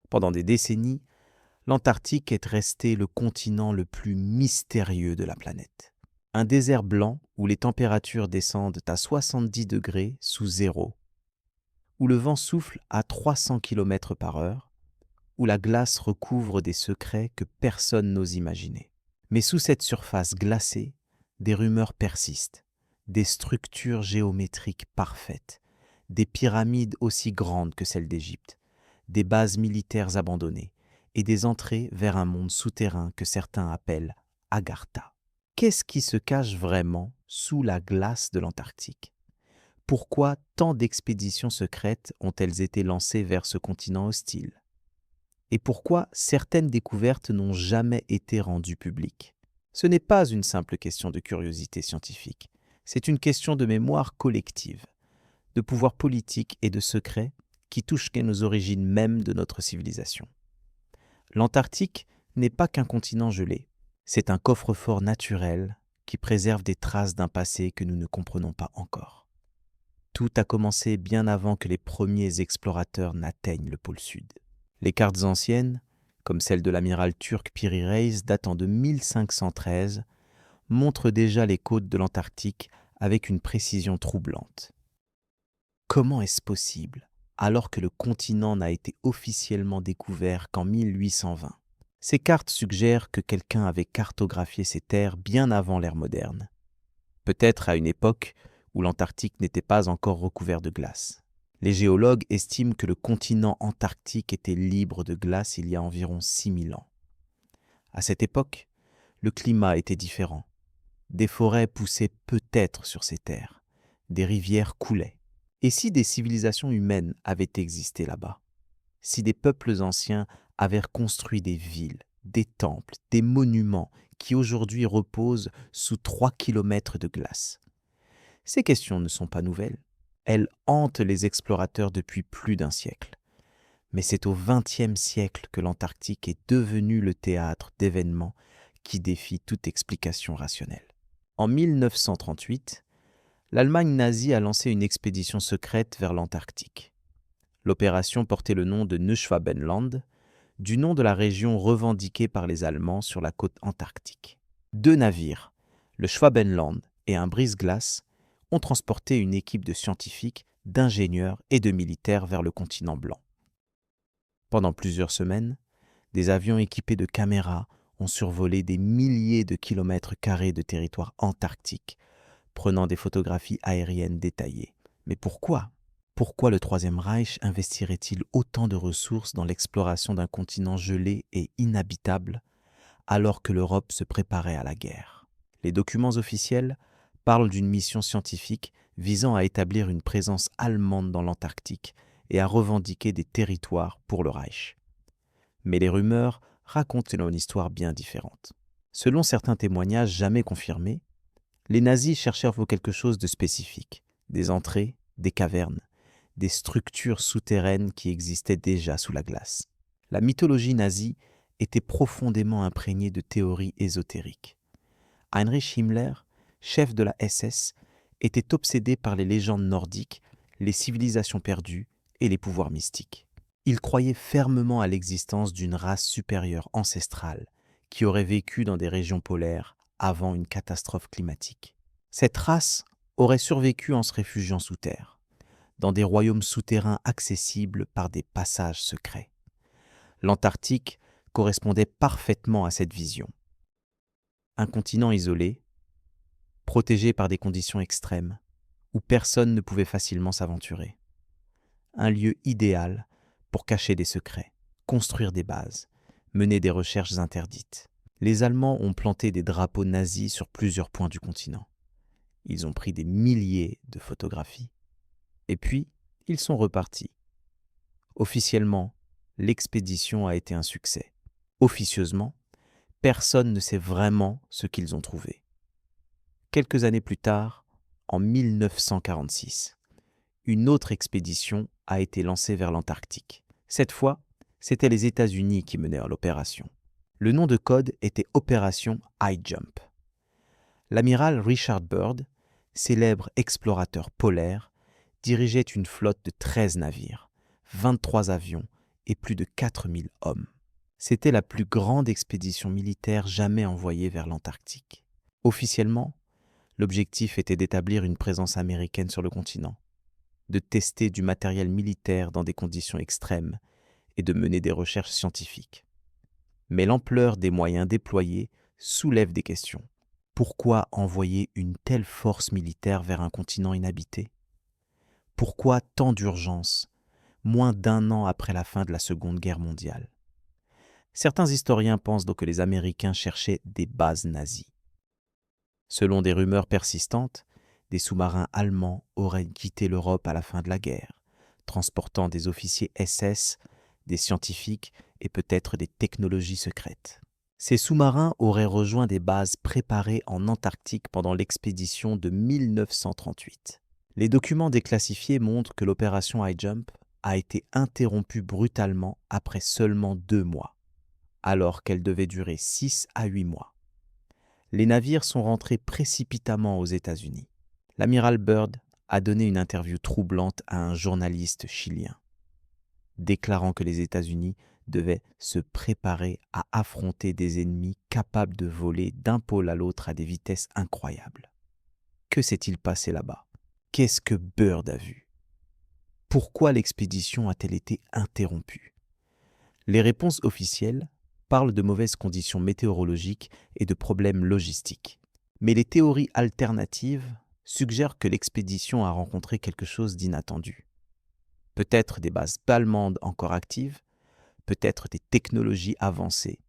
Pendant des décennies, l'Antarctique est resté le continent le plus mystérieux de la planète. Un désert blanc où les températures descendent à 70 degrés sous zéro, où le vent souffle à 300 km par heure, où la glace recouvre des secrets que personne n'ose imaginer. Mais sous cette surface glacée, des rumeurs persistent, des structures géométriques parfaites, des pyramides aussi grandes que celles d'Égypte, des bases militaires abandonnées et des entrées vers un monde souterrain que certains appellent Agartha. Qu'est-ce qui se cache vraiment sous la glace de l'Antarctique ? Pourquoi tant d'expéditions secrètes ont-elles été lancées vers ce continent hostile ? Et pourquoi certaines découvertes n'ont jamais été rendues publiques ? Ce n'est pas une simple question de curiosité scientifique, c'est une question de mémoire collective, de pouvoir politique et de secret qui touchent nos origines mêmes de notre civilisation. L'Antarctique n'est pas qu'un continent gelé, c'est un coffre-fort naturel qui préserve des traces d'un passé que nous ne comprenons pas encore. Tout a commencé bien avant que les premiers explorateurs n'atteignent le pôle sud. Les cartes anciennes, comme celle de l'amiral turc Piri Reis datant de 1513, montrent déjà les côtes de l'Antarctique avec une précision troublante. Comment est-ce possible, alors que le continent n'a été officiellement découvert qu'en 1820 ? Ces cartes suggèrent que quelqu'un avait cartographié ces terres bien avant l'ère moderne. Peut-être à une époque où l'Antarctique n'était pas encore recouvert de glace. Les géologues estiment que le continent antarctique était libre de glace il y a environ 6000 ans. À cette époque, le climat était différent. Des forêts poussaient peut-être sur ces terres. Des rivières coulaient. Et si des civilisations humaines avaient existé là-bas ? Si des peuples anciens avaient construit des villes, des temples, des monuments qui aujourd'hui reposent sous 3 kilomètres de glace ? Ces questions ne sont pas nouvelles. Elles hantent les explorateurs depuis plus d'un siècle. Mais c'est au XXe siècle que l'Antarctique est devenu le théâtre d'événements qui défient toute explication rationnelle. En 1938, l'Allemagne nazie a lancé une expédition secrète vers l'Antarctique. L'opération portait le nom de Neuschwabenland, du nom de la région revendiquée par les Allemands sur la côte antarctique. 2 navires, le Schwabenland et un brise-glace, ont transporté une équipe de scientifiques, d'ingénieurs et de militaires vers le continent blanc. Pendant plusieurs semaines, des avions équipés de caméras ont survolé des milliers de kilomètres carrés de territoire antarctique, prenant des photographies aériennes détaillées. Mais pourquoi ? Pourquoi le Troisième Reich investirait-il autant de ressources dans l'exploration d'un continent gelé et inhabitable alors que l'Europe se préparait à la guerre ? Les documents officiels parlent d'une mission scientifique visant à établir une présence allemande dans l'Antarctique et à revendiquer des territoires pour le Reich. Mais les rumeurs racontent une histoire bien différente. Selon certains témoignages jamais confirmés, les nazis cherchaient quelque chose de spécifique, des entrées, des cavernes, des structures souterraines qui existaient déjà sous la glace. La mythologie nazie était profondément imprégnée de théories ésotériques. Heinrich Himmler, chef de la SS, était obsédé par les légendes nordiques, les civilisations perdues et les pouvoirs mystiques. Il croyait fermement à l'existence d'une race supérieure ancestrale qui aurait vécu dans des régions polaires avant une catastrophe climatique. Cette race aurait survécu en se réfugiant sous terre, dans des royaumes souterrains accessibles par des passages secrets. L'Antarctique correspondait parfaitement à cette vision. Un continent isolé, protégé par des conditions extrêmes, où personne ne pouvait facilement s'aventurer. Un lieu idéal pour cacher des secrets, construire des bases, mener des recherches interdites. Les Allemands ont planté des drapeaux nazis sur plusieurs points du continent. Ils ont pris des milliers de photographies. Et puis, ils sont repartis. Officiellement, l'expédition a été un succès. Officieusement, personne ne sait vraiment ce qu'ils ont trouvé. Quelques années plus tard, en 1946, une autre expédition a été lancée vers l'Antarctique. Cette fois, c'étaient les États-Unis qui menèrent l'opération. Le nom de code était Opération High Jump. L'amiral Richard Byrd, célèbre explorateur polaire, dirigeait une flotte de 13 navires, 23 avions et plus de 4000 hommes. C'était la plus grande expédition militaire jamais envoyée vers l'Antarctique. Officiellement, l'objectif était d'établir une présence américaine sur le continent, de tester du matériel militaire dans des conditions extrêmes et de mener des recherches scientifiques. Mais l'ampleur des moyens déployés soulève des questions. Pourquoi envoyer une telle force militaire vers un continent inhabité? Pourquoi tant d'urgence, moins d'1 an après la fin de la Seconde Guerre mondiale? Certains historiens pensent donc que les Américains cherchaient des bases nazies. Selon des rumeurs persistantes, des sous-marins allemands auraient quitté l'Europe à la fin de la guerre, transportant des officiers SS, des scientifiques et peut-être des technologies secrètes. Ces sous-marins auraient rejoint des bases préparées en Antarctique pendant l'expédition de 1938. Les documents déclassifiés montrent que l'opération High Jump a été interrompue brutalement après seulement 2 mois, alors qu'elle devait durer 6 à 8 mois. Les navires sont rentrés précipitamment aux États-Unis. L'amiral Byrd a donné une interview troublante à un journaliste chilien, déclarant que les États-Unis devaient se préparer à affronter des ennemis capables de voler d'un pôle à l'autre à des vitesses incroyables. Que s'est-il passé là-bas? Qu'est-ce que Byrd a vu? Pourquoi l'expédition a-t-elle été interrompue? Les réponses officielles parlent de mauvaises conditions météorologiques et de problèmes logistiques. Mais les théories alternatives suggèrent que l'expédition a rencontré quelque chose d'inattendu. Peut-être des bases allemandes encore actives, peut-être des technologies avancées,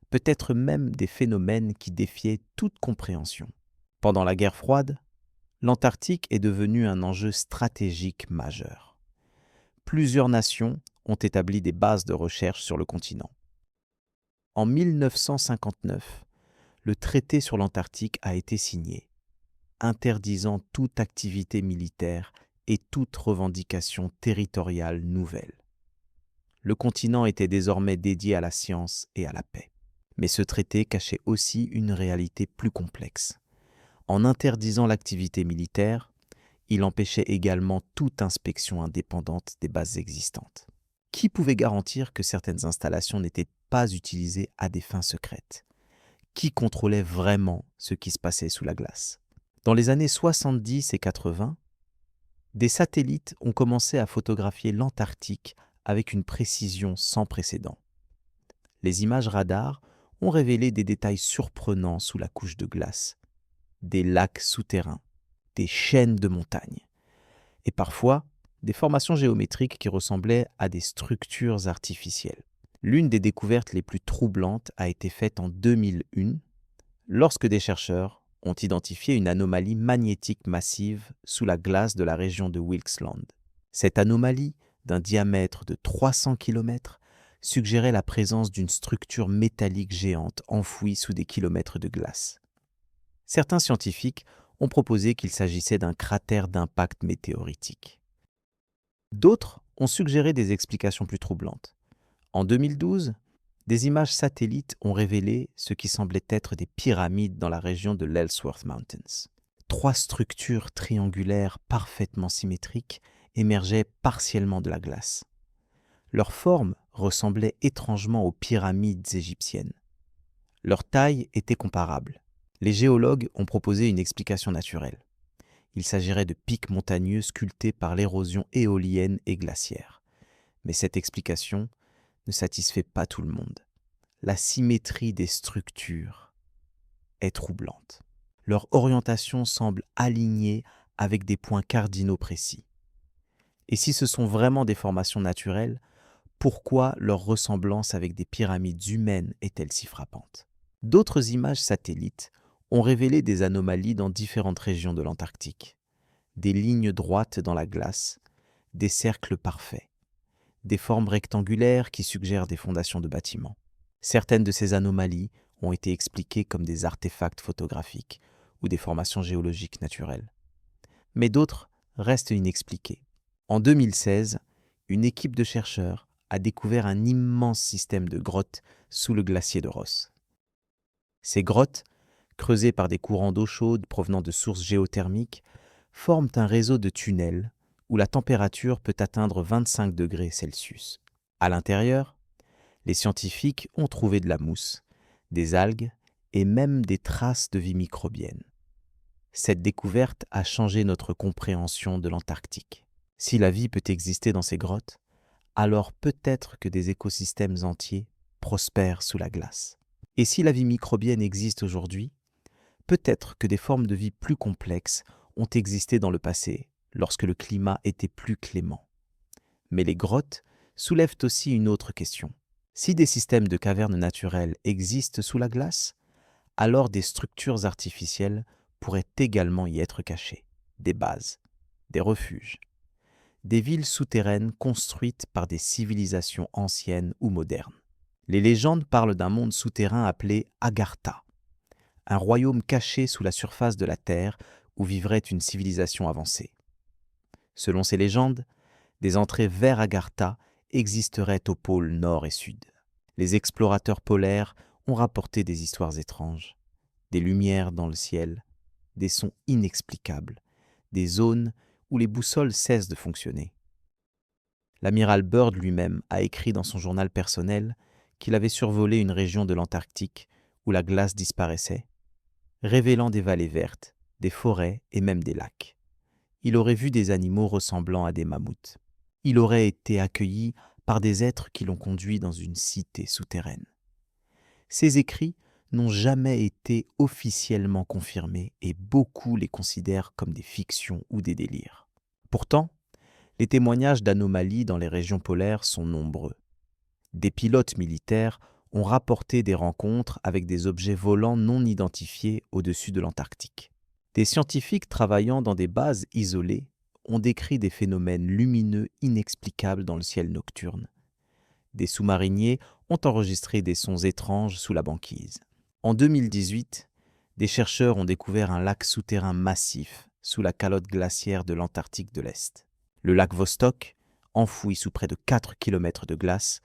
peut-être même des phénomènes qui défiaient toute compréhension. Pendant la guerre froide, l'Antarctique est devenu un enjeu stratégique majeur. Plusieurs nations ont établi des bases de recherche sur le continent. En 1959, le traité sur l'Antarctique a été signé, interdisant toute activité militaire et toute revendication territoriale nouvelle. Le continent était désormais dédié à la science et à la paix. Mais ce traité cachait aussi une réalité plus complexe. En interdisant l'activité militaire, il empêchait également toute inspection indépendante des bases existantes. Qui pouvait garantir que certaines installations n'étaient pas utilisées à des fins secrètes? Qui contrôlait vraiment ce qui se passait sous la glace? Dans les années 70 et 80, des satellites ont commencé à photographier l'Antarctique avec une précision sans précédent. Les images radars ont révélé des détails surprenants sous la couche de glace, des lacs souterrains, des chaînes de montagnes, et parfois des formations géométriques qui ressemblaient à des structures artificielles. L'une des découvertes les plus troublantes a été faite en 2001, lorsque des chercheurs ont identifié une anomalie magnétique massive sous la glace de la région de Wilkes Land. Cette anomalie, d'un diamètre de 300 km, suggérait la présence d'une structure métallique géante enfouie sous des kilomètres de glace. Certains scientifiques ont proposé qu'il s'agissait d'un cratère d'impact météoritique. D'autres ont suggéré des explications plus troublantes. En 2012, des images satellites ont révélé ce qui semblait être des pyramides dans la région de l'Ellsworth Mountains. 3 structures triangulaires parfaitement symétriques émergeaient partiellement de la glace. Leur forme ressemblait étrangement aux pyramides égyptiennes. Leur taille était comparable. Les géologues ont proposé une explication naturelle. Il s'agirait de pics montagneux sculptés par l'érosion éolienne et glaciaire. Mais cette explication ne satisfait pas tout le monde. La symétrie des structures est troublante. Leur orientation semble alignée avec des points cardinaux précis. Et si ce sont vraiment des formations naturelles, pourquoi leur ressemblance avec des pyramides humaines est-elle si frappante? D'autres images satellites ont révélé des anomalies dans différentes régions de l'Antarctique. Des lignes droites dans la glace, des cercles parfaits, des formes rectangulaires qui suggèrent des fondations de bâtiments. Certaines de ces anomalies ont été expliquées comme des artefacts photographiques ou des formations géologiques naturelles. Mais d'autres restent inexpliquées. En 2016, une équipe de chercheurs a découvert un immense système de grottes sous le glacier de Ross. Ces grottes, creusées par des courants d'eau chaude provenant de sources géothermiques, forment un réseau de tunnels où la température peut atteindre 25 degrés Celsius. À l'intérieur, les scientifiques ont trouvé de la mousse, des algues et même des traces de vie microbienne. Cette découverte a changé notre compréhension de l'Antarctique. Si la vie peut exister dans ces grottes, alors peut-être que des écosystèmes entiers prospèrent sous la glace. Et si la vie microbienne existe aujourd'hui, peut-être que des formes de vie plus complexes ont existé dans le passé, lorsque le climat était plus clément. Mais les grottes soulèvent aussi une autre question. Si des systèmes de cavernes naturelles existent sous la glace, alors des structures artificielles pourraient également y être cachées. Des bases, des refuges, des villes souterraines construites par des civilisations anciennes ou modernes. Les légendes parlent d'un monde souterrain appelé Agartha, un royaume caché sous la surface de la Terre où vivrait une civilisation avancée. Selon ces légendes, des entrées vers Agartha existeraient aux pôles nord et sud. Les explorateurs polaires ont rapporté des histoires étranges, des lumières dans le ciel, des sons inexplicables, des zones où les boussoles cessent de fonctionner. L'amiral Byrd lui-même a écrit dans son journal personnel qu'il avait survolé une région de l'Antarctique où la glace disparaissait, révélant des vallées vertes, des forêts et même des lacs. Il aurait vu des animaux ressemblant à des mammouths. Il aurait été accueilli par des êtres qui l'ont conduit dans une cité souterraine. Ces écrits n'ont jamais été officiellement confirmés et beaucoup les considèrent comme des fictions ou des délires. Pourtant, les témoignages d'anomalies dans les régions polaires sont nombreux. Des pilotes militaires ont rapporté des rencontres avec des objets volants non identifiés au-dessus de l'Antarctique. Des scientifiques travaillant dans des bases isolées ont décrit des phénomènes lumineux inexplicables dans le ciel nocturne. Des sous-mariniers ont enregistré des sons étranges sous la banquise. En 2018, des chercheurs ont découvert un lac souterrain massif sous la calotte glaciaire de l'Antarctique de l'Est. Le lac Vostok, enfoui sous près de 4 km de glace,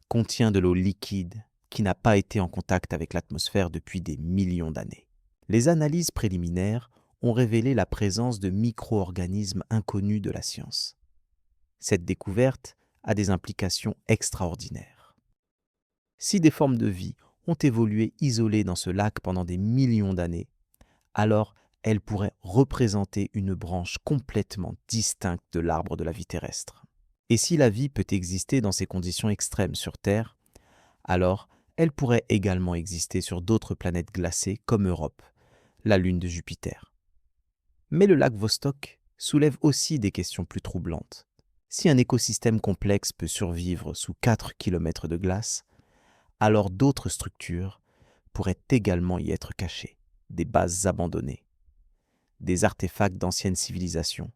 contient de l'eau liquide qui n'a pas été en contact avec l'atmosphère depuis des millions d'années. Les analyses préliminaires ont révélé la présence de micro-organismes inconnus de la science. Cette découverte a des implications extraordinaires. Si des formes de vie ont évolué isolées dans ce lac pendant des millions d'années, alors elles pourraient représenter une branche complètement distincte de l'arbre de la vie terrestre. Et si la vie peut exister dans ces conditions extrêmes sur Terre, alors elle pourrait également exister sur d'autres planètes glacées comme Europe, la lune de Jupiter. Mais le lac Vostok soulève aussi des questions plus troublantes. Si un écosystème complexe peut survivre sous 4 km de glace, alors d'autres structures pourraient également y être cachées, des bases abandonnées, des artefacts d'anciennes civilisations,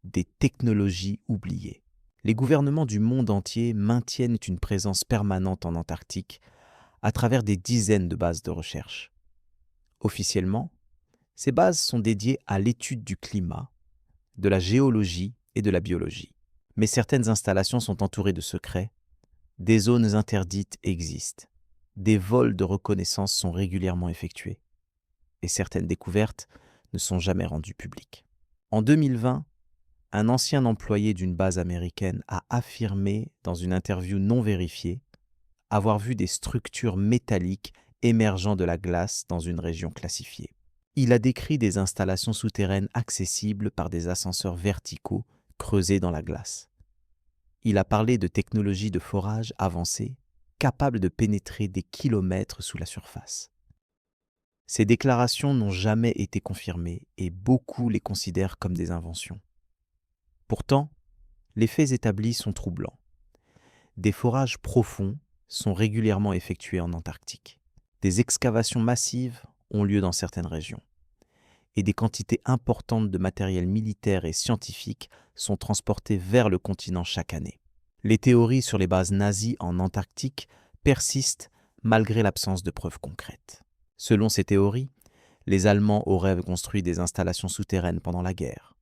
des technologies oubliées. Les gouvernements du monde entier maintiennent une présence permanente en Antarctique à travers des dizaines de bases de recherche. Officiellement, ces bases sont dédiées à l'étude du climat, de la géologie et de la biologie. Mais certaines installations sont entourées de secrets, des zones interdites existent, des vols de reconnaissance sont régulièrement effectués, et certaines découvertes ne sont jamais rendues publiques. En 2020, un ancien employé d'une base américaine a affirmé dans une interview non vérifiée avoir vu des structures métalliques émergeant de la glace dans une région classifiée. Il a décrit des installations souterraines accessibles par des ascenseurs verticaux creusés dans la glace. Il a parlé de technologies de forage avancées capables de pénétrer des kilomètres sous la surface. Ces déclarations n'ont jamais été confirmées et beaucoup les considèrent comme des inventions. Pourtant, les faits établis sont troublants. Des forages profonds sont régulièrement effectués en Antarctique. Des excavations massives ont lieu dans certaines régions. Et des quantités importantes de matériel militaire et scientifique sont transportées vers le continent chaque année. Les théories sur les bases nazies en Antarctique persistent malgré l'absence de preuves concrètes. Selon ces théories, les Allemands auraient construit des installations souterraines pendant la guerre,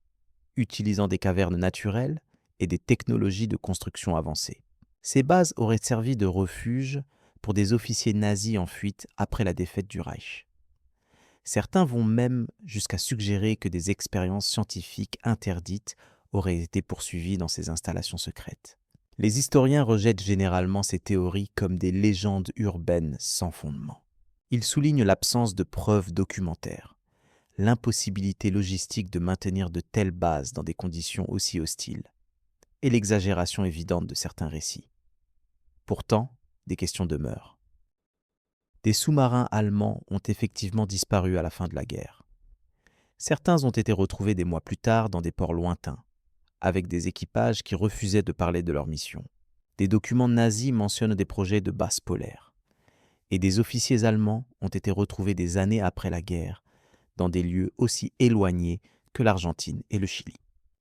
utilisant des cavernes naturelles et des technologies de construction avancées. Ces bases auraient servi de refuge pour des officiers nazis en fuite après la défaite du Reich. Certains vont même jusqu'à suggérer que des expériences scientifiques interdites auraient été poursuivies dans ces installations secrètes. Les historiens rejettent généralement ces théories comme des légendes urbaines sans fondement. Ils soulignent l'absence de preuves documentaires, l'impossibilité logistique de maintenir de telles bases dans des conditions aussi hostiles, et l'exagération évidente de certains récits. Pourtant, des questions demeurent. Des sous-marins allemands ont effectivement disparu à la fin de la guerre. Certains ont été retrouvés des mois plus tard dans des ports lointains, avec des équipages qui refusaient de parler de leur mission. Des documents nazis mentionnent des projets de base polaire. Et des officiers allemands ont été retrouvés des années après la guerre, dans des lieux aussi éloignés que l'Argentine et le Chili.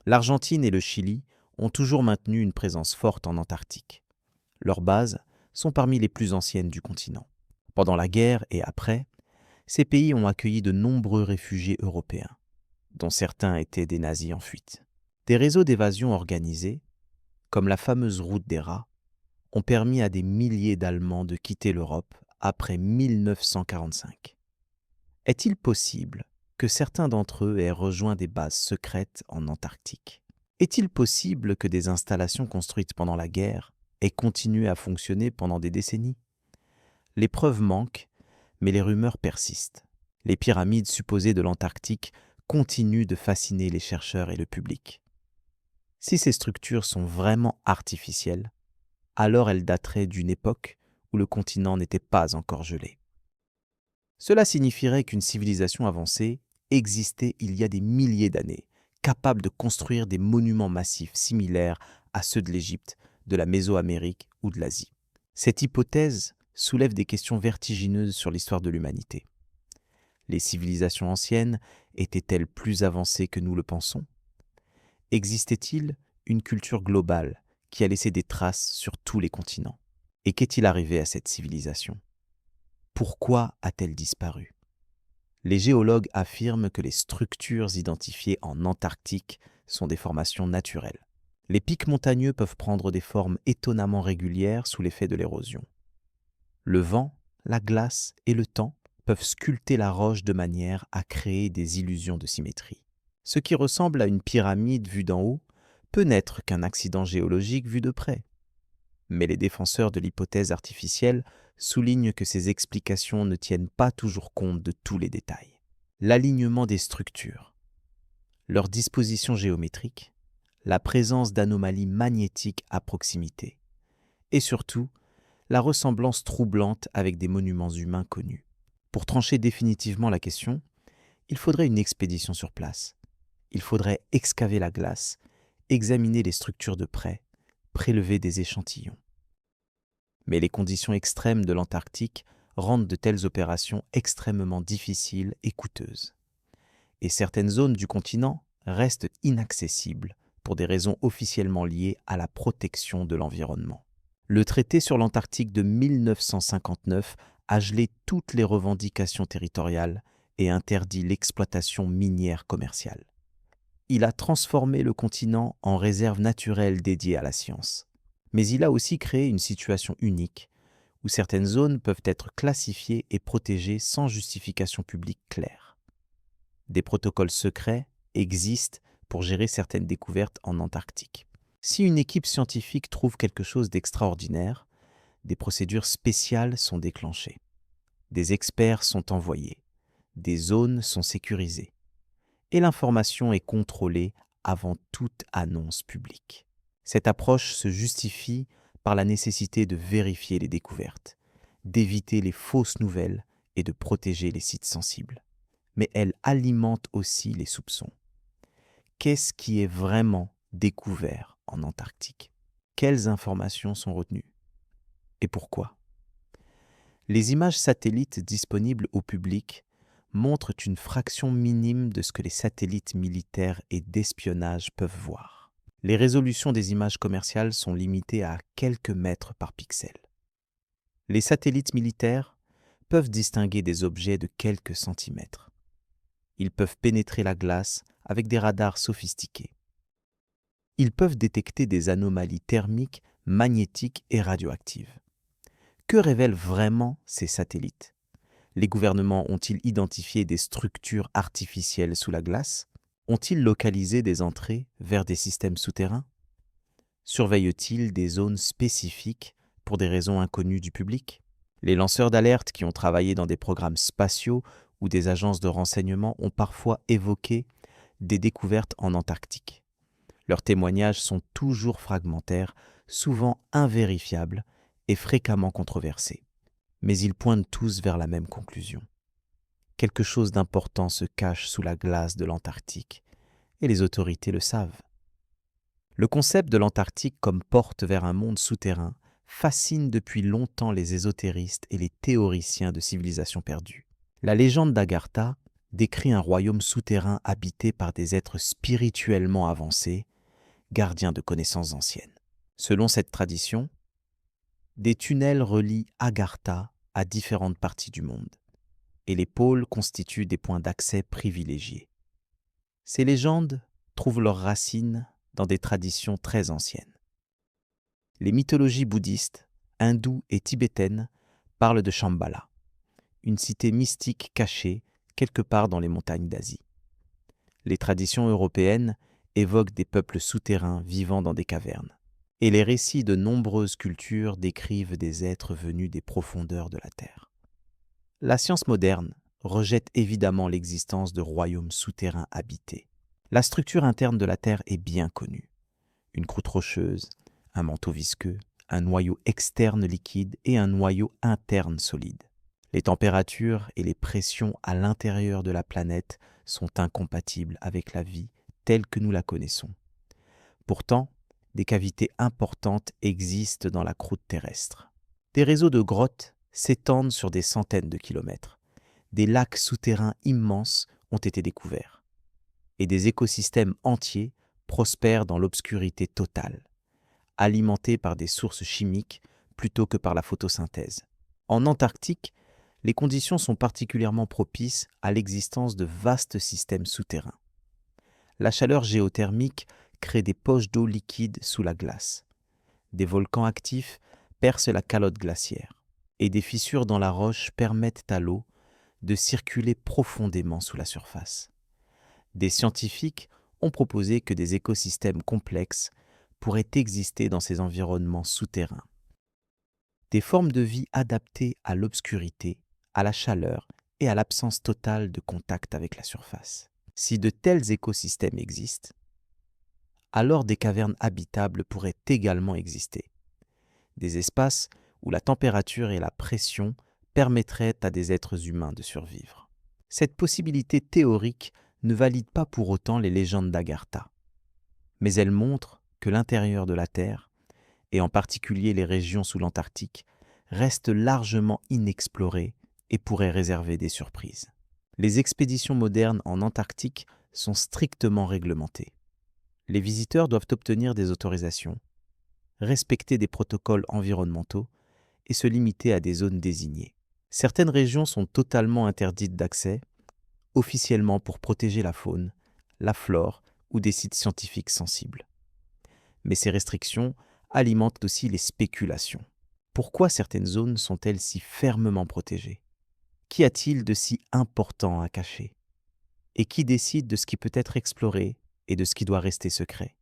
L'Argentine et le Chili ont toujours maintenu une présence forte en Antarctique. Leurs bases sont parmi les plus anciennes du continent. Pendant la guerre et après, ces pays ont accueilli de nombreux réfugiés européens, dont certains étaient des nazis en fuite. Des réseaux d'évasion organisés, comme la fameuse route des rats, ont permis à des milliers d'Allemands de quitter l'Europe après 1945. Est-il possible que certains d'entre eux aient rejoint des bases secrètes en Antarctique? Est-il possible que des installations construites pendant la guerre aient continué à fonctionner pendant des décennies? Les preuves manquent, mais les rumeurs persistent. Les pyramides supposées de l'Antarctique continuent de fasciner les chercheurs et le public. Si ces structures sont vraiment artificielles, alors elles dateraient d'une époque où le continent n'était pas encore gelé. Cela signifierait qu'une civilisation avancée existait il y a des milliers d'années, capable de construire des monuments massifs similaires à ceux de l'Égypte, de la Mésoamérique ou de l'Asie. Cette hypothèse soulève des questions vertigineuses sur l'histoire de l'humanité. Les civilisations anciennes étaient-elles plus avancées que nous le pensons? Existait-il une culture globale qui a laissé des traces sur tous les continents? Et qu'est-il arrivé à cette civilisation? Pourquoi a-t-elle disparu? Les géologues affirment que les structures identifiées en Antarctique sont des formations naturelles. Les pics montagneux peuvent prendre des formes étonnamment régulières sous l'effet de l'érosion. Le vent, la glace et le temps peuvent sculpter la roche de manière à créer des illusions de symétrie. Ce qui ressemble à une pyramide vue d'en haut peut n'être qu'un accident géologique vu de près. Mais les défenseurs de l'hypothèse artificielle soulignent que ces explications ne tiennent pas toujours compte de tous les détails. L'alignement des structures, leur disposition géométrique, la présence d'anomalies magnétiques à proximité, et surtout, la ressemblance troublante avec des monuments humains connus. Pour trancher définitivement la question, il faudrait une expédition sur place. Il faudrait excaver la glace, examiner les structures de près, prélever des échantillons. Mais les conditions extrêmes de l'Antarctique rendent de telles opérations extrêmement difficiles et coûteuses. Et certaines zones du continent restent inaccessibles pour des raisons officiellement liées à la protection de l'environnement. Le traité sur l'Antarctique de 1959 a gelé toutes les revendications territoriales et interdit l'exploitation minière commerciale. Il a transformé le continent en réserve naturelle dédiée à la science. Mais il a aussi créé une situation unique où certaines zones peuvent être classifiées et protégées sans justification publique claire. Des protocoles secrets existent pour gérer certaines découvertes en Antarctique. Si une équipe scientifique trouve quelque chose d'extraordinaire, des procédures spéciales sont déclenchées. Des experts sont envoyés. Des zones sont sécurisées. Et l'information est contrôlée avant toute annonce publique. Cette approche se justifie par la nécessité de vérifier les découvertes, d'éviter les fausses nouvelles et de protéger les sites sensibles. Mais elle alimente aussi les soupçons. Qu'est-ce qui est vraiment découvert en Antarctique? Quelles informations sont retenues? Et pourquoi? Les images satellites disponibles au public montrent une fraction minime de ce que les satellites militaires et d'espionnage peuvent voir. Les résolutions des images commerciales sont limitées à quelques mètres par pixel. Les satellites militaires peuvent distinguer des objets de quelques centimètres. Ils peuvent pénétrer la glace avec des radars sophistiqués. Ils peuvent détecter des anomalies thermiques, magnétiques et radioactives. Que révèlent vraiment ces satellites? Les gouvernements ont-ils identifié des structures artificielles sous la glace? Ont-ils localisé des entrées vers des systèmes souterrains? Surveillent-ils des zones spécifiques pour des raisons inconnues du public? Les lanceurs d'alerte qui ont travaillé dans des programmes spatiaux ou des agences de renseignement ont parfois évoqué des découvertes en Antarctique. Leurs témoignages sont toujours fragmentaires, souvent invérifiables et fréquemment controversés. Mais ils pointent tous vers la même conclusion. Quelque chose d'important se cache sous la glace de l'Antarctique, et les autorités le savent. Le concept de l'Antarctique comme porte vers un monde souterrain fascine depuis longtemps les ésotéristes et les théoriciens de civilisations perdues. La légende d'Agartha décrit un royaume souterrain habité par des êtres spirituellement avancés, gardiens de connaissances anciennes. Selon cette tradition, des tunnels relient Agartha à différentes parties du monde, et les pôles constituent des points d'accès privilégiés. Ces légendes trouvent leurs racines dans des traditions très anciennes. Les mythologies bouddhistes, hindoues et tibétaines parlent de Shambhala, une cité mystique cachée quelque part dans les montagnes d'Asie. Les traditions européennes évoquent des peuples souterrains vivant dans des cavernes, et les récits de nombreuses cultures décrivent des êtres venus des profondeurs de la Terre. La science moderne rejette évidemment l'existence de royaumes souterrains habités. La structure interne de la Terre est bien connue. Une croûte rocheuse, un manteau visqueux, un noyau externe liquide et un noyau interne solide. Les températures et les pressions à l'intérieur de la planète sont incompatibles avec la vie telle que nous la connaissons. Pourtant, des cavités importantes existent dans la croûte terrestre. Des réseaux de grottes s'étendent sur des centaines de kilomètres. Des lacs souterrains immenses ont été découverts. Et des écosystèmes entiers prospèrent dans l'obscurité totale, alimentés par des sources chimiques plutôt que par la photosynthèse. En Antarctique, les conditions sont particulièrement propices à l'existence de vastes systèmes souterrains. La chaleur géothermique crée des poches d'eau liquide sous la glace. Des volcans actifs percent la calotte glaciaire, et des fissures dans la roche permettent à l'eau de circuler profondément sous la surface. Des scientifiques ont proposé que des écosystèmes complexes pourraient exister dans ces environnements souterrains. Des formes de vie adaptées à l'obscurité, à la chaleur et à l'absence totale de contact avec la surface. Si de tels écosystèmes existent, alors des cavernes habitables pourraient également exister. Des espaces où la température et la pression permettraient à des êtres humains de survivre. Cette possibilité théorique ne valide pas pour autant les légendes d'Agartha, mais elle montre que l'intérieur de la Terre, et en particulier les régions sous l'Antarctique, reste largement inexploré et pourrait réserver des surprises. Les expéditions modernes en Antarctique sont strictement réglementées. Les visiteurs doivent obtenir des autorisations, respecter des protocoles environnementaux et se limiter à des zones désignées. Certaines régions sont totalement interdites d'accès, officiellement pour protéger la faune, la flore ou des sites scientifiques sensibles. Mais ces restrictions alimentent aussi les spéculations. Pourquoi certaines zones sont-elles si fermement protégées? Qu'y a-t-il de si important à cacher? Et qui décide de ce qui peut être exploré et de ce qui doit rester secret?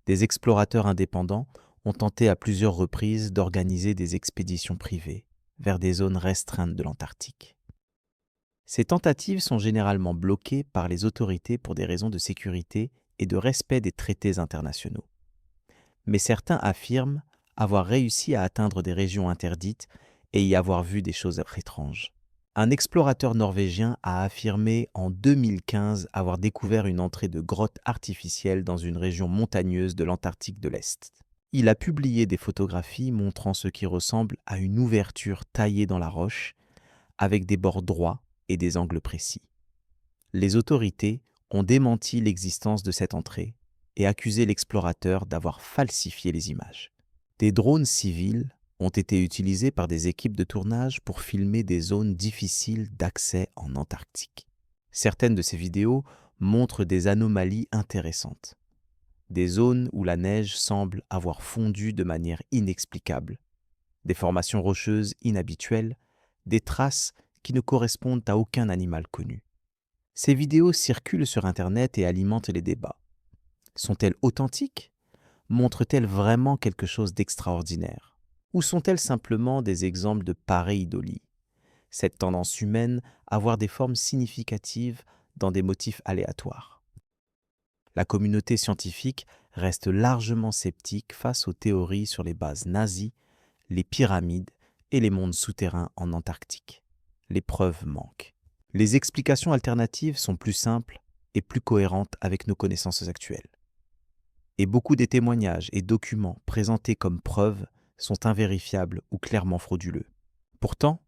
Des explorateurs indépendants ont tenté à plusieurs reprises d'organiser des expéditions privées vers des zones restreintes de l'Antarctique. Ces tentatives sont généralement bloquées par les autorités pour des raisons de sécurité et de respect des traités internationaux. Mais certains affirment avoir réussi à atteindre des régions interdites et y avoir vu des choses étranges. Un explorateur norvégien a affirmé en 2015 avoir découvert une entrée de grotte artificielle dans une région montagneuse de l'Antarctique de l'Est. Il a publié des photographies montrant ce qui ressemble à une ouverture taillée dans la roche, avec des bords droits et des angles précis. Les autorités ont démenti l'existence de cette entrée et accusé l'explorateur d'avoir falsifié les images. Des drones civils ont été utilisés par des équipes de tournage pour filmer des zones difficiles d'accès en Antarctique. Certaines de ces vidéos montrent des anomalies intéressantes. Des zones où la neige semble avoir fondu de manière inexplicable, des formations rocheuses inhabituelles, des traces qui ne correspondent à aucun animal connu. Ces vidéos circulent sur Internet et alimentent les débats. Sont-elles authentiques? montrent-elles vraiment quelque chose d'extraordinaire? Ou sont-elles simplement des exemples de pareidolie, cette tendance humaine à voir des formes significatives dans des motifs aléatoires? La communauté scientifique reste largement sceptique face aux théories sur les bases nazies, les pyramides et les mondes souterrains en Antarctique. Les preuves manquent. Les explications alternatives sont plus simples et plus cohérentes avec nos connaissances actuelles. Et beaucoup des témoignages et documents présentés comme preuves sont invérifiables ou clairement frauduleux. Pourtant,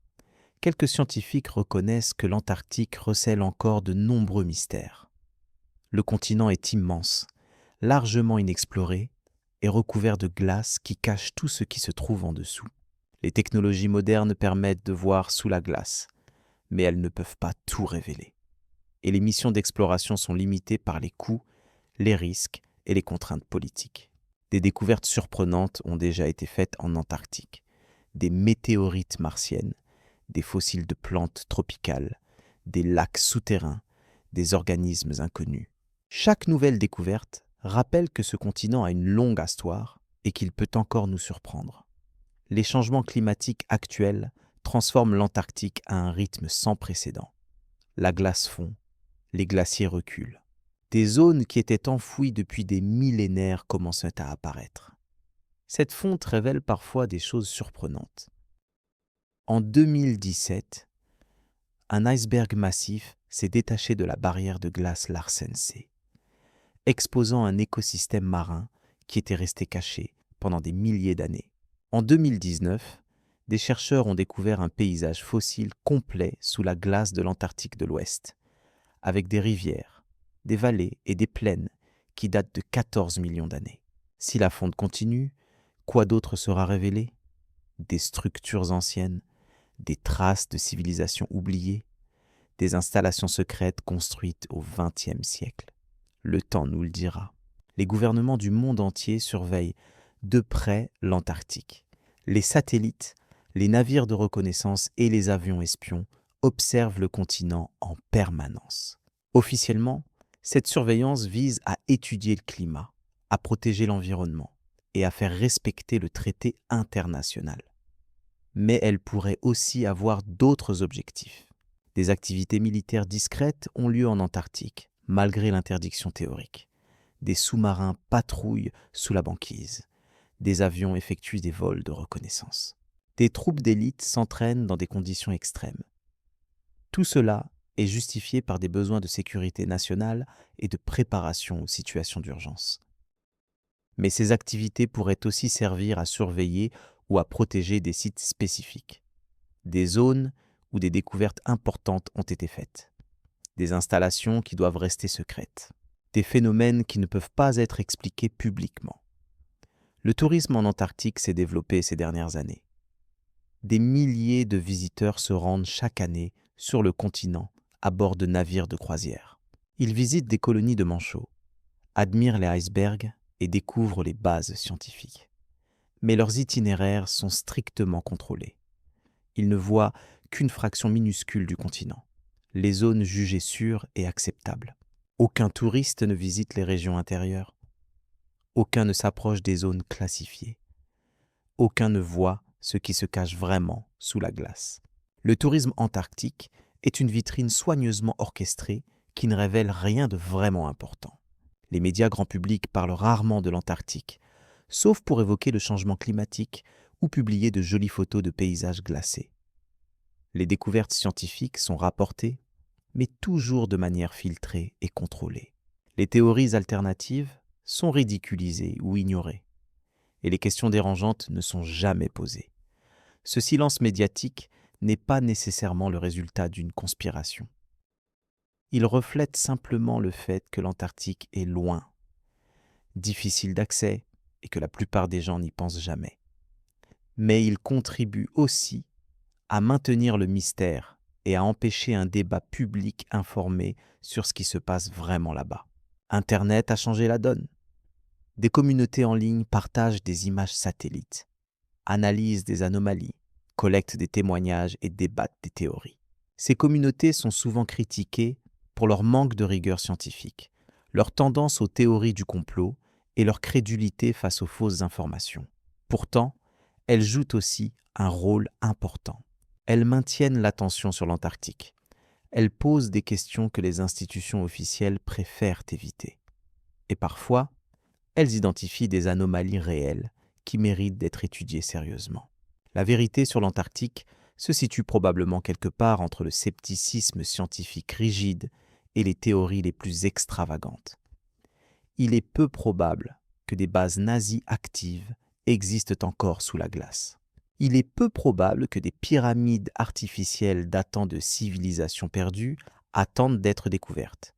quelques scientifiques reconnaissent que l'Antarctique recèle encore de nombreux mystères. Le continent est immense, largement inexploré et recouvert de glace qui cache tout ce qui se trouve en dessous. Les technologies modernes permettent de voir sous la glace, mais elles ne peuvent pas tout révéler. Et les missions d'exploration sont limitées par les coûts, les risques et les contraintes politiques. Des découvertes surprenantes ont déjà été faites en Antarctique. Des météorites martiennes, des fossiles de plantes tropicales, des lacs souterrains, des organismes inconnus. Chaque nouvelle découverte rappelle que ce continent a une longue histoire et qu'il peut encore nous surprendre. Les changements climatiques actuels transforment l'Antarctique à un rythme sans précédent. La glace fond, les glaciers reculent. Des zones qui étaient enfouies depuis des millénaires commencent à apparaître. Cette fonte révèle parfois des choses surprenantes. En 2017, un iceberg massif s'est détaché de la barrière de glace Larsen C, exposant un écosystème marin qui était resté caché pendant des milliers d'années. En 2019, des chercheurs ont découvert un paysage fossile complet sous la glace de l'Antarctique de l'Ouest, avec des rivières, des vallées et des plaines qui datent de 14 millions d'années. Si la fonte continue, quoi d'autre sera révélé? Des structures anciennes, des traces de civilisations oubliées, des installations secrètes construites au XXe siècle. Le temps nous le dira. Les gouvernements du monde entier surveillent de près l'Antarctique. Les satellites, les navires de reconnaissance et les avions espions observent le continent en permanence. Officiellement, cette surveillance vise à étudier le climat, à protéger l'environnement et à faire respecter le traité international. Mais elle pourrait aussi avoir d'autres objectifs. Des activités militaires discrètes ont lieu en Antarctique, malgré l'interdiction théorique. Des sous-marins patrouillent sous la banquise. Des avions effectuent des vols de reconnaissance. Des troupes d'élite s'entraînent dans des conditions extrêmes. Tout cela est justifié par des besoins de sécurité nationale et de préparation aux situations d'urgence. Mais ces activités pourraient aussi servir à surveiller ou à protéger des sites spécifiques, des zones où des découvertes importantes ont été faites, des installations qui doivent rester secrètes, des phénomènes qui ne peuvent pas être expliqués publiquement. Le tourisme en Antarctique s'est développé ces dernières années. Des milliers de visiteurs se rendent chaque année sur le continent à bord de navires de croisière. Ils visitent des colonies de manchots, admirent les icebergs et découvrent les bases scientifiques. Mais leurs itinéraires sont strictement contrôlés. Ils ne voient qu'une fraction minuscule du continent, les zones jugées sûres et acceptables. Aucun touriste ne visite les régions intérieures. Aucun ne s'approche des zones classifiées. Aucun ne voit ce qui se cache vraiment sous la glace. Le tourisme antarctique est une vitrine soigneusement orchestrée qui ne révèle rien de vraiment important. Les médias grand public parlent rarement de l'Antarctique, sauf pour évoquer le changement climatique ou publier de jolies photos de paysages glacés. Les découvertes scientifiques sont rapportées, mais toujours de manière filtrée et contrôlée. Les théories alternatives sont ridiculisées ou ignorées, et les questions dérangeantes ne sont jamais posées. Ce silence médiatique n'est pas nécessairement le résultat d'une conspiration. Il reflète simplement le fait que l'Antarctique est loin, difficile d'accès et que la plupart des gens n'y pensent jamais. Mais il contribue aussi à maintenir le mystère et à empêcher un débat public informé sur ce qui se passe vraiment là-bas. Internet a changé la donne. Des communautés en ligne partagent des images satellites, analysent des anomalies, collectent des témoignages et débattent des théories. Ces communautés sont souvent critiquées pour leur manque de rigueur scientifique, leur tendance aux théories du complot et leur crédulité face aux fausses informations. Pourtant, elles jouent aussi un rôle important. Elles maintiennent l'attention sur l'Antarctique. Elles posent des questions que les institutions officielles préfèrent éviter. Et parfois, elles identifient des anomalies réelles qui méritent d'être étudiées sérieusement. La vérité sur l'Antarctique se situe probablement quelque part entre le scepticisme scientifique rigide et les théories les plus extravagantes. Il est peu probable que des bases nazies actives existent encore sous la glace. Il est peu probable que des pyramides artificielles datant de civilisations perdues attendent d'être découvertes.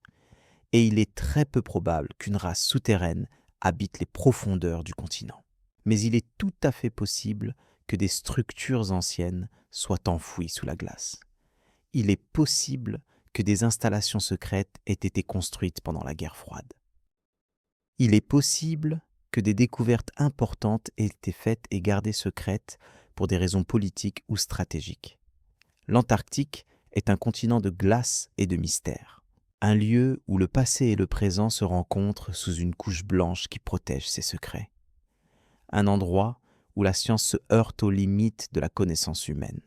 Et il est très peu probable qu'une race souterraine habite les profondeurs du continent. Mais il est tout à fait possible que des structures anciennes soient enfouies sous la glace. Il est possible que des installations secrètes aient été construites pendant la guerre froide. Il est possible que des découvertes importantes aient été faites et gardées secrètes pour des raisons politiques ou stratégiques. L'Antarctique est un continent de glace et de mystère, un lieu où le passé et le présent se rencontrent sous une couche blanche qui protège ses secrets, un endroit où la science se heurte aux limites de la connaissance humaine,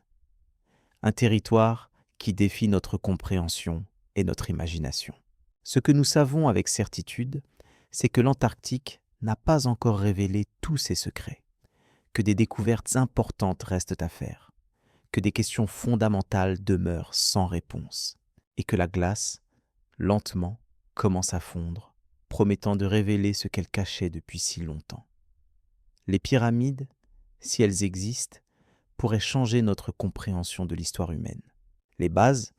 un territoire qui défie notre compréhension et notre imagination. Ce que nous savons avec certitude, c'est que l'Antarctique n'a pas encore révélé tous ses secrets, que des découvertes importantes restent à faire, que des questions fondamentales demeurent sans réponse, et que la glace, lentement, commence à fondre, promettant de révéler ce qu'elle cachait depuis si longtemps. Les pyramides, si elles existent, pourraient changer notre compréhension de l'histoire humaine. Les bases,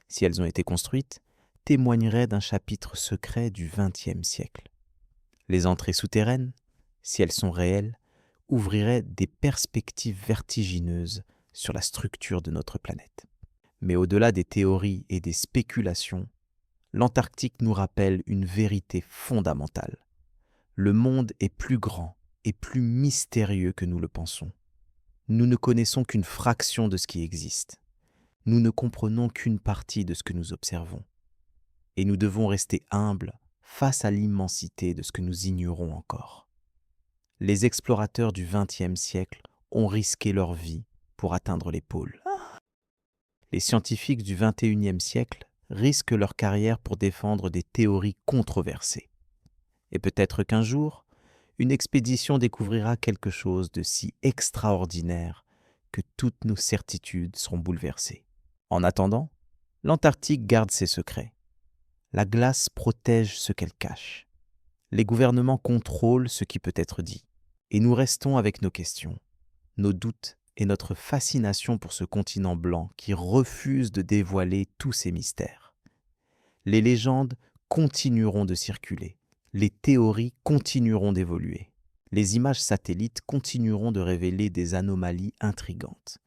si elles ont été construites, témoigneraient d'un chapitre secret du XXe siècle. Les entrées souterraines, si elles sont réelles, ouvriraient des perspectives vertigineuses sur la structure de notre planète. Mais au-delà des théories et des spéculations, l'Antarctique nous rappelle une vérité fondamentale. Le monde est plus grand et plus mystérieux que nous le pensons. Nous ne connaissons qu'une fraction de ce qui existe. Nous ne comprenons qu'une partie de ce que nous observons. Et nous devons rester humbles face à l'immensité de ce que nous ignorons encore. Les explorateurs du XXe siècle ont risqué leur vie pour atteindre les pôles. Les scientifiques du XXIe siècle risquent leur carrière pour défendre des théories controversées. Et peut-être qu'un jour, une expédition découvrira quelque chose de si extraordinaire que toutes nos certitudes seront bouleversées. En attendant, l'Antarctique garde ses secrets. La glace protège ce qu'elle cache. Les gouvernements contrôlent ce qui peut être dit. Et nous restons avec nos questions, nos doutes et notre fascination pour ce continent blanc qui refuse de dévoiler tous ses mystères. Les légendes continueront de circuler. Les théories continueront d'évoluer. Les images satellites continueront de révéler des anomalies intrigantes.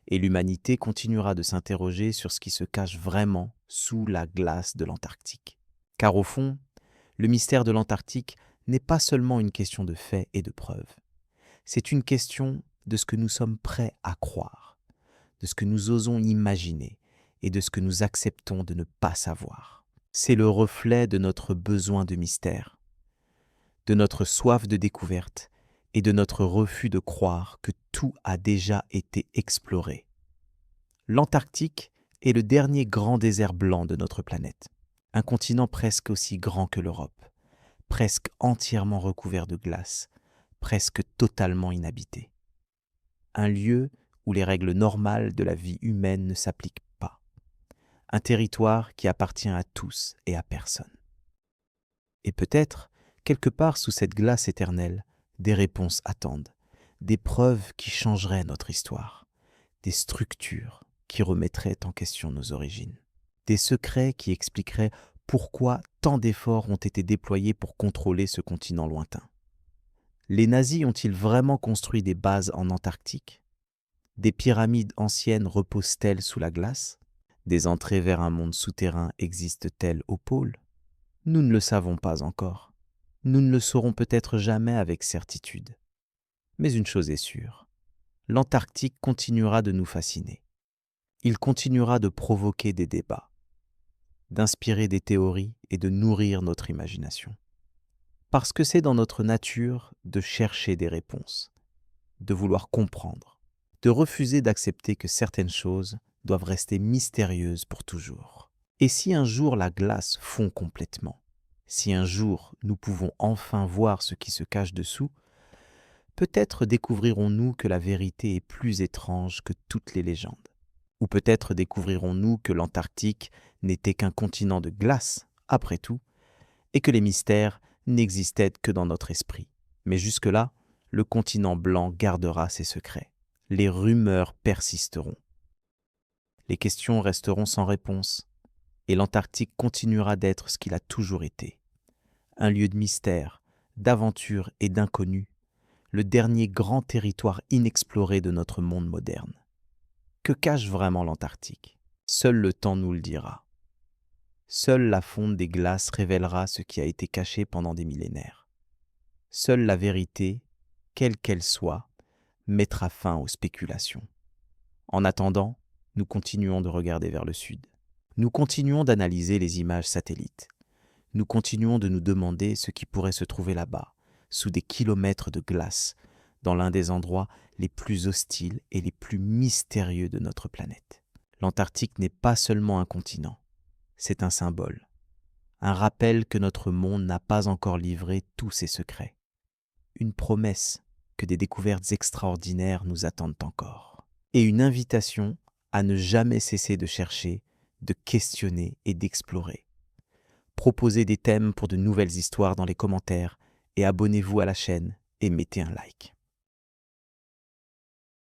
Et l'humanité continuera de s'interroger sur ce qui se cache vraiment sous la glace de l'Antarctique. Car au fond, le mystère de l'Antarctique n'est pas seulement une question de faits et de preuves. C'est une question de ce que nous sommes prêts à croire, de ce que nous osons imaginer et de ce que nous acceptons de ne pas savoir. C'est le reflet de notre besoin de mystère, de notre soif de découverte et de notre refus de croire que tout a déjà été exploré. L'Antarctique est le dernier grand désert blanc de notre planète, un continent presque aussi grand que l'Europe, presque entièrement recouvert de glace, presque totalement inhabité. Un lieu où les règles normales de la vie humaine ne s'appliquent pas. Un territoire qui appartient à tous et à personne. Et peut-être, quelque part sous cette glace éternelle, des réponses attendent, des preuves qui changeraient notre histoire, des structures qui remettraient en question nos origines, des secrets qui expliqueraient pourquoi tant d'efforts ont été déployés pour contrôler ce continent lointain. Les nazis ont-ils vraiment construit des bases en Antarctique ? Des pyramides anciennes reposent-elles sous la glace ? Des entrées vers un monde souterrain existent-elles au pôle ? Nous ne le savons pas encore. Nous ne le saurons peut-être jamais avec certitude. Mais une chose est sûre, l'Antarctique continuera de nous fasciner. Il continuera de provoquer des débats, d'inspirer des théories et de nourrir notre imagination. Parce que c'est dans notre nature de chercher des réponses, de vouloir comprendre, de refuser d'accepter que certaines choses doivent rester mystérieuses pour toujours. Et si un jour la glace fond complètement, si un jour nous pouvons enfin voir ce qui se cache dessous, peut-être découvrirons-nous que la vérité est plus étrange que toutes les légendes. Ou peut-être découvrirons-nous que l'Antarctique n'était qu'un continent de glace, après tout, et que les mystères n'existaient que dans notre esprit. Mais jusque-là, le continent blanc gardera ses secrets. Les rumeurs persisteront. Les questions resteront sans réponse, et l'Antarctique continuera d'être ce qu'il a toujours été. Un lieu de mystère, d'aventure et d'inconnu, le dernier grand territoire inexploré de notre monde moderne. Que cache vraiment l'Antarctique? Seul le temps nous le dira. Seule la fonte des glaces révélera ce qui a été caché pendant des millénaires. Seule la vérité, quelle qu'elle soit, mettra fin aux spéculations. En attendant, nous continuons de regarder vers le sud. Nous continuons d'analyser les images satellites. Nous continuons de nous demander ce qui pourrait se trouver là-bas, sous des kilomètres de glace, dans l'un des endroits les plus hostiles et les plus mystérieux de notre planète. L'Antarctique n'est pas seulement un continent, c'est un symbole, un rappel que notre monde n'a pas encore livré tous ses secrets, une promesse que des découvertes extraordinaires nous attendent encore, et une invitation à ne jamais cesser de chercher, de questionner et d'explorer. Proposez des thèmes pour de nouvelles histoires dans les commentaires et abonnez-vous à la chaîne et mettez un like.